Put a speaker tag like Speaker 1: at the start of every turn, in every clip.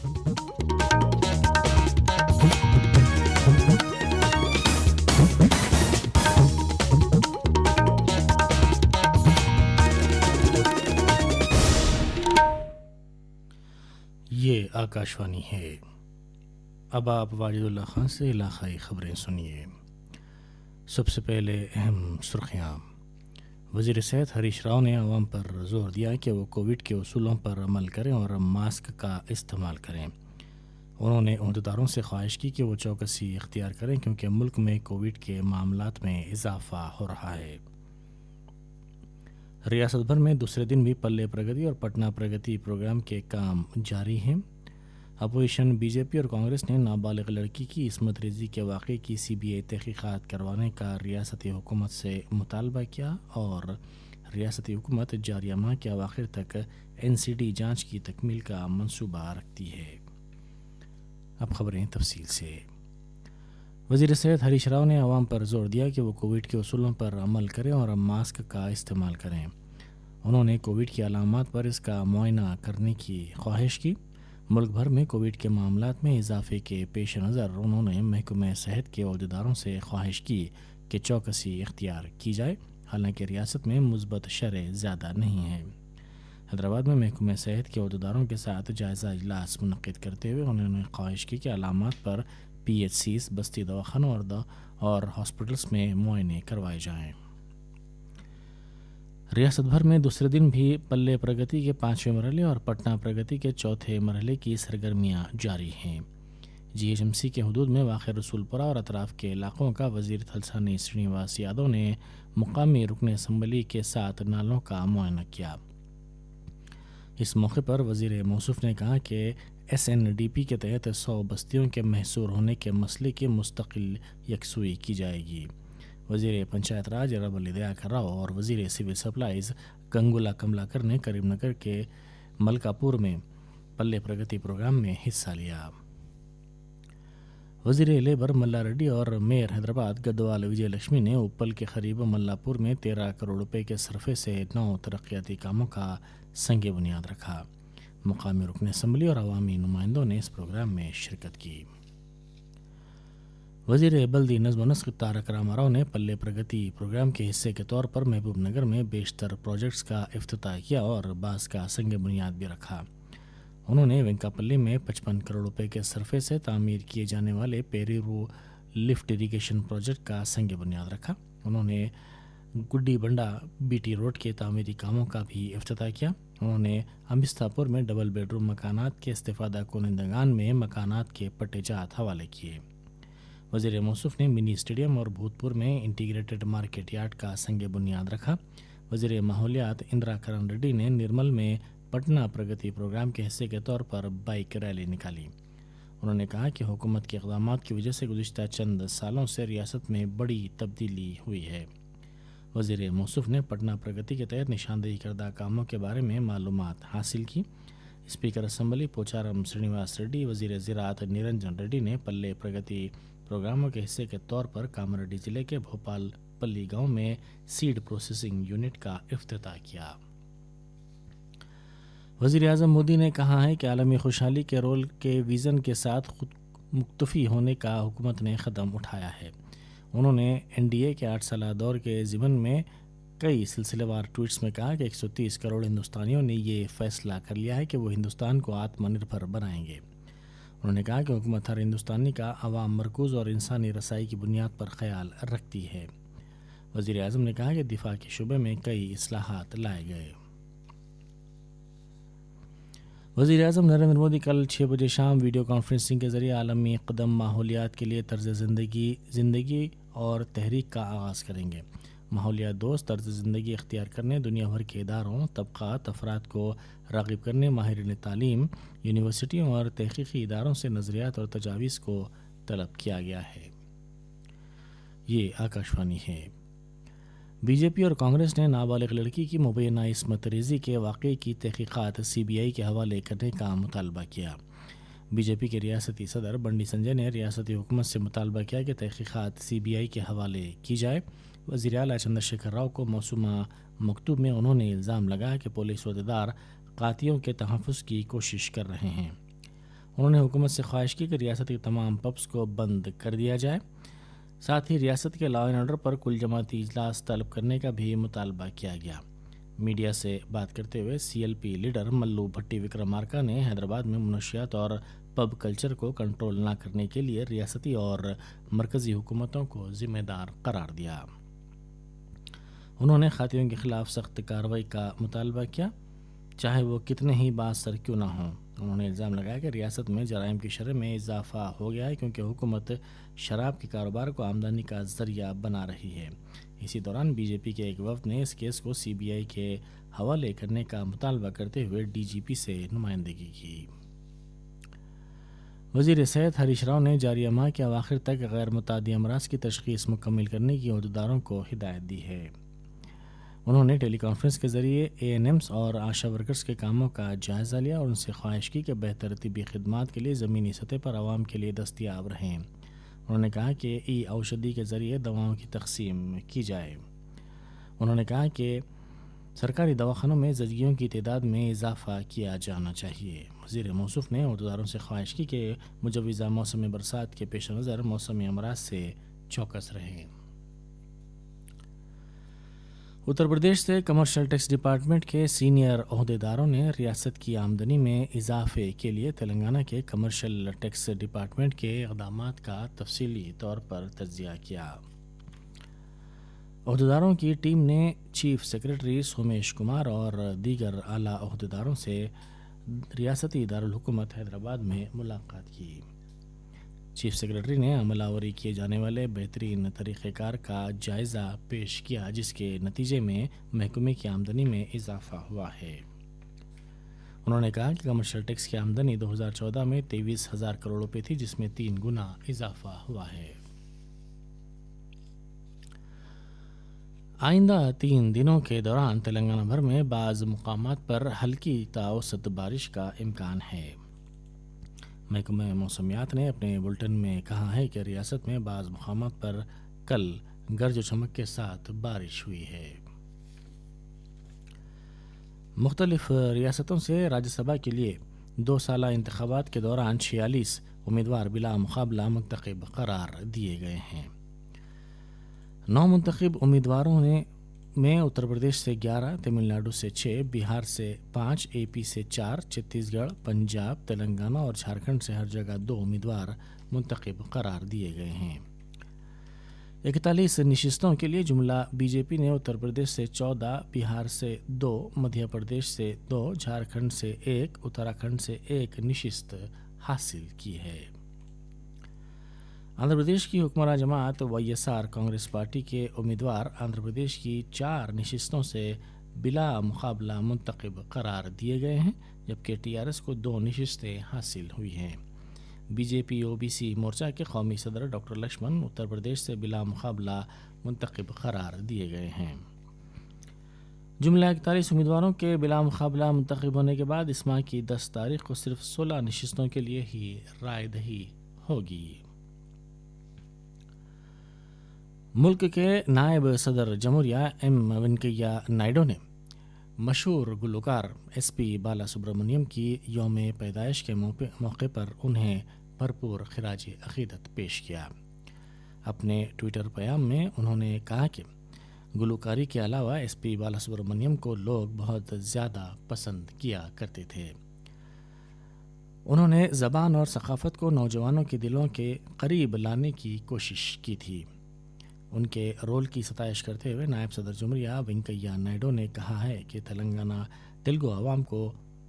Speaker 1: یہ آکاشوانی ہے۔ اب آپ واجداللہ خان سے علاقائی خبریں سنیے۔ سب سے پہلے اہم سرخیاں۔ وزیر صحت ہریش راؤ نے عوام پر زور دیا کہ وہ کووڈ کے اصولوں پر عمل کریں اور ماسک کا استعمال کریں۔ انہوں نے عہدیداروں سے خواہش کی کہ وہ چوکسی اختیار کریں کیونکہ ملک میں کووڈ کے معاملات میں اضافہ ہو رہا ہے۔ ریاست بھر میں دوسرے دن بھی پلے پرگتی اور پٹنہ پرگتی پروگرام کے کام جاری ہیں۔ اپوزیشن بی جے پی اور کانگریس نے نابالغ لڑکی کی عصمت ریزی کے واقعے کی سی بی آئی تحقیقات کروانے کا ریاستی حکومت سے مطالبہ کیا اور ریاستی حکومت جاریہ ماہ کے اواخر تک این سی ڈی جانچ کی تکمیل کا منصوبہ رکھتی ہے۔ اب خبریں تفصیل سے۔ وزیر صحت ہریش راؤ نے عوام پر زور دیا کہ وہ کووڈ کے اصولوں پر عمل کریں اور ماسک کا استعمال کریں۔ انہوں نے کووڈ کی علامات پر اس کا معائنہ کرنے کی خواہش کی۔ ملک بھر میں کووڈ کے معاملات میں اضافے کے پیش نظر انہوں نے محکمہ صحت کے عہدیداروں سے خواہش کی کہ چوکسی اختیار کی جائے، حالانکہ ریاست میں مثبت شرح زیادہ نہیں ہے۔ حیدرآباد میں محکمہ صحت کے عہدیداروں کے ساتھ جائزہ اجلاس منعقد کرتے ہوئے انہوں نے خواہش کی کہ علامات پر پی ایچ سیز، بستی دواخانوں اور ہاسپٹلس میں معائنے کروائے جائیں۔ ریاست بھر میں دوسرے دن بھی پلے پرگتی کے 5ویں مرحلے اور پٹنہ پرگتی کے 4تھے مرحلے کی سرگرمیاں جاری ہیں۔ جی ایچ ایم سی کے حدود میں واقع رسول پورہ اور اطراف کے علاقوں کا وزیر تھلسانی سرینیواس یادو نے مقامی رکن اسمبلی کے ساتھ نالوں کا معائنہ کیا۔ اس موقع پر وزیر موصوف نے کہا کہ ایس این ڈی پی کے تحت 100 بستیوں کے محصور ہونے کے مسئلے کی مستقل یکسوئی کی جائے گی۔ وزیر پنچایت راج ربلی دیاکر راؤ اور وزیر سول سپلائز گنگولا کملاکر نے کریم نگر کے ملکا پور میں پلے پرگتی پروگرام میں حصہ لیا۔ وزیر لیبر ملا ریڈی اور میئر حیدرآباد گدوال وجے لکشمی نے اوپل کے قریب ملا پور میں 13 کروڑ روپے کے صرفے سے 9 ترقیاتی کاموں کا سنگ بنیاد رکھا۔ مقامی رکن اسمبلی اور عوامی نمائندوں نے اس پروگرام میں شرکت کی۔ وزیر بلدی نظم و نسق تارک راما راؤ نے پلے پرگتی پروگرام کے حصے کے طور پر محبوب نگر میں بیشتر پروجیکٹس کا افتتاح کیا اور بعض کا سنگ بنیاد بھی رکھا۔ انہوں نے وینکاپلی میں 55 کروڑ روپے کے صرفے سے تعمیر کیے جانے والے پیریرو لفٹ اریگیشن پروجیکٹ کا سنگ بنیاد رکھا۔ انہوں نے گڈی بنڈا بی ٹی روڈ کے تعمیری کاموں کا بھی افتتاح کیا۔ انہوں نے امبستہ پور میں ڈبل بیڈ روم مکانات کے استفادہ کنندگان میں مکانات کے پٹے جات حوالے کیے۔ وزیر موصوف نے منی اسٹیڈیم اور بھوت پور میں انٹیگریٹڈ مارکیٹ یارڈ کا سنگ بنیاد رکھا۔ وزیر ماحولیات اندرا کرن ریڈی نے نرمل میں پٹنہ پرگتی پروگرام کے حصے کے طور پر بائک ریلی نکالی۔ انہوں نے کہا کہ حکومت کے اقدامات کی وجہ سے گزشتہ چند سالوں سے ریاست میں بڑی تبدیلی ہوئی ہے۔ وزیر موصوف نے پٹنہ پرگتی کے تحت نشاندہی کردہ کاموں کے بارے میں معلومات حاصل کی۔ اسپیکر اسمبلی پوچارم سرینیواس ریڈی، وزیر زراعت نرنجن ریڈی نے پلے پرگتی پروگراموں کے حصے کے طور پر کاماریڈی ضلع کے بھوپال پلی گاؤں میں سیڈ پروسیسنگ یونٹ کا افتتاح کیا۔ وزیر اعظم مودی نے کہا ہے کہ عالمی خوشحالی کے رول کے ویژن کے ساتھ خود مکتفی ہونے کا حکومت نے قدم اٹھایا ہے۔ انہوں نے این ڈی اے کے 8 سالہ دور کے ضمن میں کئی سلسلے وار ٹویٹس میں کہا کہ 130 کروڑ ہندوستانیوں نے یہ فیصلہ کر لیا ہے کہ وہ ہندوستان کو آتم نربھر بنائیں گے۔ انہوں نے کہا کہ حکومت ہر ہندوستانی کا عوام مرکوز اور انسانی رسائی کی بنیاد پر خیال رکھتی ہے۔ وزیر اعظم نے کہا کہ دفاع کے شعبے میں کئی اصلاحات لائے گئے۔ وزیر اعظم نریندر مودی کل 6 بجے شام ویڈیو کانفرنسنگ کے ذریعے عالمی قدم ماحولیات کے لیے طرز زندگی اور تحریک کا آغاز کریں گے۔ ماحولیات دوست طرز زندگی اختیار کرنے دنیا بھر کے اداروں، طبقات، افراد کو راغب کرنے ماہرین تعلیم، یونیورسٹیوں اور تحقیقی اداروں سے نظریات اور تجاویز کو طلب کیا گیا ہے۔ یہ آکاشوانی ہے۔ بی جے پی اور کانگریس نے نابالغ لڑکی کی مبینہ عصمت ریزی کے واقعے کی تحقیقات سی بی آئی کے حوالے کرنے کا مطالبہ کیا۔ بی جے پی کے ریاستی صدر بنڈی سنجے نے ریاستی حکومت سے مطالبہ کیا کہ تحقیقات سی بی آئی کے حوالے کی جائے۔ وزیر اعلیٰ چندر شیکھر راؤ کو موسومہ مکتوب میں انہوں نے الزام لگایا کہ پولیس عہدیدار قاطیوں کے تحفظ کی کوشش کر رہے ہیں۔ انہوں نے حکومت سے خواہش کی کہ ریاست کے تمام پبس کو بند کر دیا جائے. ساتھ ہی ریاست کے لا اینڈ آرڈر پر کل جماعتی اجلاس طلب کرنے کا بھی مطالبہ کیا گیا. میڈیا سے بات کرتے ہوئے CLP لیڈر ملو بھٹی وکرمارکا نے حیدرآباد میں منشیات اور پب کلچر کو کنٹرول نہ کرنے کے لیے ریاستی اور مرکزی حکومتوں کو ذمہ دار قرار دیا. انہوں نے خاطیوں کے خلاف سخت کارروائی کا مطالبہ کیا، چاہے وہ کتنے ہی بااثر کیوں نہ ہوں. انہوں نے الزام لگایا کہ ریاست میں جرائم کی شرح میں اضافہ ہو گیا ہے کیونکہ حکومت شراب کے کاروبار کو آمدنی کا ذریعہ بنا رہی ہے. اسی دوران BJP کے ایک وفد نے اس کیس کو CBI کے حوالے کرنے کا مطالبہ کرتے ہوئے DGP سے نمائندگی کی. وزیر صحت ہریش راؤ نے جاریہ ماہ کے اواخر تک غیر متعدی امراض کی تشخیص مکمل کرنے کی عہدیداروں کو ہدایت دی ہے. انہوں نے ٹیلی کانفرنس کے ذریعے ANMs اور آشا ورکرز کے کاموں کا جائزہ لیا اور ان سے خواہش کی کہ بہتر طبی خدمات کے لیے زمینی سطح پر عوام کے لیے دستیاب رہیں. انہوں نے کہا کہ اوشدھی کے ذریعے دواؤں کی تقسیم کی جائے. انہوں نے کہا کہ سرکاری دواخانوں میں زچگیوں کی تعداد میں اضافہ کیا جانا چاہیے. وزیر موصوف نے عہدیداروں سے خواہش کی کہ مجوزہ موسم برسات کے پیش نظر موسمی امراض سے چوکس رہیں. اتر پردیش سے کمرشل ٹیکس ڈپارٹمنٹ کے سینئر عہدیداروں نے ریاست کی آمدنی میں اضافے کے لیے تلنگانہ کے کمرشل ٹیکس ڈپارٹمنٹ کے اقدامات کا تفصیلی طور پر تجزیہ کیا. عہدیداروں کی ٹیم نے چیف سیکرٹری سومیش کمار اور دیگر اعلیٰ عہدیداروں سے ریاستی دارالحکومت حیدرآباد میں ملاقات کی. چیف سیکرٹری نے عمل آوری کیے جانے والے بہترین طریقہ کار کا جائزہ پیش کیا جس کے نتیجے میں محکمے کی آمدنی میں اضافہ ہوا ہے. انہوں نے کہا کہ کمرشل ٹیکس کی آمدنی 2014 میں 23,000 کروڑ روپے تھی جس میں 3 گنا اضافہ ہوا ہے. آئندہ 3 دنوں کے دوران تلنگانہ بھر میں بعض مقامات پر ہلکی تا اوسط بارش کا امکان ہے. محکمہ موسمیات نے اپنے بلٹن میں کہا ہے کہ ریاست میں بعض مقامات پر کل گرج و چمک کے ساتھ بارش ہوئی ہے. مختلف ریاستوں سے راجیہ سبھا کے لیے 2 سالہ انتخابات کے دوران 46 امیدوار بلا مقابلہ منتخب قرار دیے گئے ہیں. 9 منتخب امیدواروں میں اتر پردیش سے 11، تمل ناڈو سے 6، بہار سے 5، AP سے 4، چھتیس گڑھ، پنجاب، تلنگانہ اور جھارکھنڈ سے ہر جگہ 2 امیدوار منتخب قرار دیے گئے ہیں. 41 نشستوں کے لیے جملہ BJP نے اتر پردیش سے 14، بہار سے 2، مدھیہ پردیش سے 2، جھارکھنڈ سے 1، اتراکھنڈ سے 1 نشست حاصل کی ہے. آندھرا پردیش کی حکمراں جماعت YSR کانگریس پارٹی کے امیدوار آندھرا پردیش کی 4 نشستوں سے بلا مقابلہ منتخب قرار دیے گئے ہیں جبکہ TRS کو 2 نشستیں حاصل ہوئی ہیں. BJP OBC مورچہ کے قومی صدر ڈاکٹر لکشمن اتر پردیش سے بلا مقابلہ منتخب قرار دیے گئے ہیں. جملہ 41 امیدواروں کے بلا مقابلہ منتخب ہونے کے بعد اس ماہ کی 10 تاریخ کو صرف 16 نشستوں کے لیے ہی رائے دہی ہوگی. ملک کے نائب صدر جمہوریہ M وینکیا نائیڈو نے مشہور گلوکار SP بالا سبرامنیم کی یوم پیدائش کے موقع پر انہیں بھرپور خراج عقیدت پیش کیا. اپنے ٹویٹر پیام میں انہوں نے کہا کہ گلوکاری کے علاوہ SP بالا سبرامنیم کو لوگ بہت زیادہ پسند کیا کرتے تھے. انہوں نے زبان اور ثقافت کو نوجوانوں کے دلوں کے قریب لانے کی کوشش کی تھی. ان کے رول کی ستائش کرتے ہوئے نائب صدر جمہوریہ وینکیا نائیڈو نے کہا ہے کہ تلنگانہ تیلگو عوام کو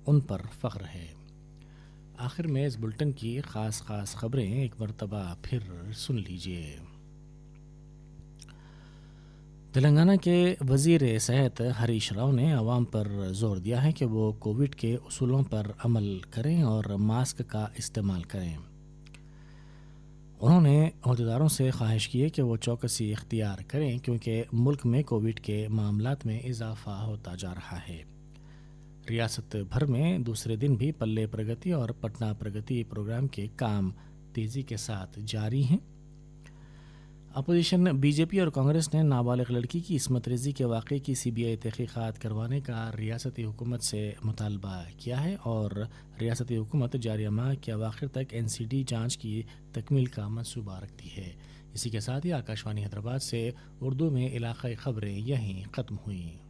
Speaker 1: ان پر فخر ہے. آخر میں اس بلٹن کی خاص خبریں ایک مرتبہ پھر سن لیجیے. تلنگانہ کے وزیر صحت ہریش راؤ نے عوام پر زور دیا ہے کہ وہ کووڈ کے اصولوں پر عمل کریں اور ماسک کا استعمال کریں. انہوں نے عہدیداروں سے خواہش کی ہے کہ وہ چوکسی اختیار کریں کیونکہ ملک میں کووڈ کے معاملات میں اضافہ ہوتا جا رہا ہے. ریاست بھر میں دوسرے دن بھی پلے پرگتی اور پٹنہ پرگتی پروگرام کے کام تیزی کے ساتھ جاری ہیں. اپوزیشن بی جے پی اور کانگریس نے نابالغ لڑکی کی عصمت ریزی کے واقعے کی سی بی آئی تحقیقات کروانے کا ریاستی حکومت سے مطالبہ کیا ہے اور ریاستی حکومت جاریہ ماہ کے اواخر تک این سی ڈی جانچ کی تکمیل کا منصوبہ رکھتی ہے۔ اسی کے ساتھ ہی آکاشوانی حیدرآباد سے اردو میں علاقائی خبریں یہیں ختم ہوئیں۔